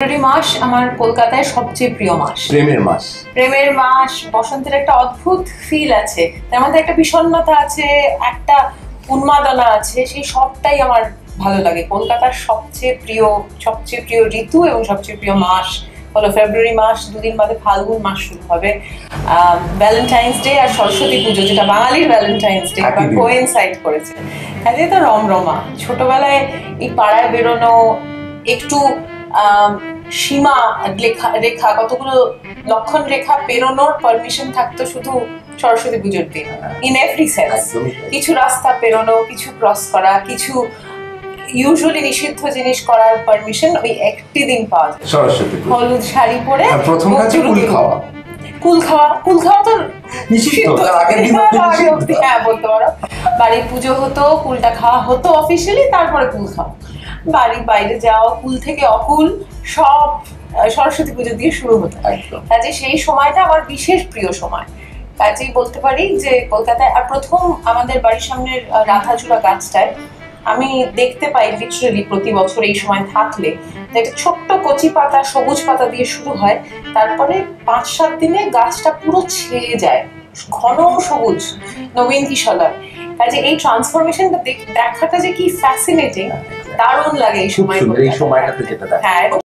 ফেব্রুয়ারি মাস আমার কলকাতায় সবচেয়ে প্রিয় মাস। প্রেমের মাস। বসন্তের একটা অদ্ভুত ফিল আছে, তার মধ্যে একটা বিষণ্ণতা আছে, একটা উন্মাদনা আছে, সেই সবটাই আমার ভালো লাগে। কলকাতার সবচেয়ে প্রিয় ঋতু এবং সবচেয়ে প্রিয় মাস হলো ফেব্রুয়ারি মাস। দুদিন বাদে ফাল্গুন মাস শুরু হবে। ভ্যালেন্টাইন্স ডে আর সরস্বতী পুজো, যেটা বাঙালির ভ্যালেন্টাইন্স ডে, কোয়েনসাইড করেছে। কাজে তো রমরমা। ছোটবেলায় এই পাড়ায় বেরোনো, একটু সীমা রেখা, কতগুলো লক্ষণ রেখা পেরোনোর পারমিশন থাকতো শুধু সরস্বতী পুজোর দিন, ইন এভরি সেন্স। কিছু রাস্তা পেরোনো, কিছু ক্রস করা, কিছু ইউজুয়ালি নিষিদ্ধ জিনিস করার পারমিশন ওই একটি দিন পাওয়া যায়। সরস্বতী হলুদ শাড়ি পরে প্রথম কাছে কুল খাওয়া তো নিষিদ্ধ, হ্যাঁ বলতে পারো। বাড়ির পুজো হতো, কুলটা খাওয়া হতো অফিসিয়ালি, তারপরে কুল খাওয়া, বাড়ির বাইরে যাওয়া, কুল থেকে অকুল সব সরস্বতী পুজো দিয়ে শুরু হতো। কাজে সেই সময়টা আমার বিশেষ প্রিয় সময়। কাজেই বলতে পারি যে কলকাতায় আর প্রথম আমাদের বাড়ির সামনের রাধাচূড়া গাছটায় আমি দেখতে পাই লিটারালি প্রতি বছর এই সময় থাকলে একটা ছোট্ট কচি পাতা, সবুজ পাতা দিয়ে শুরু হয়, তারপরে 5-7 দিনে গাছটা পুরো ছেয়ে যায়, ঘন সবুজ নবীন কিশলয়। কাজে এই ট্রান্সফরমেশনটা দেখাটা যে কি ফ্যাসিনেটিং, দারুণ লাগে এই সময়টাতে যেটা। হ্যাঁ।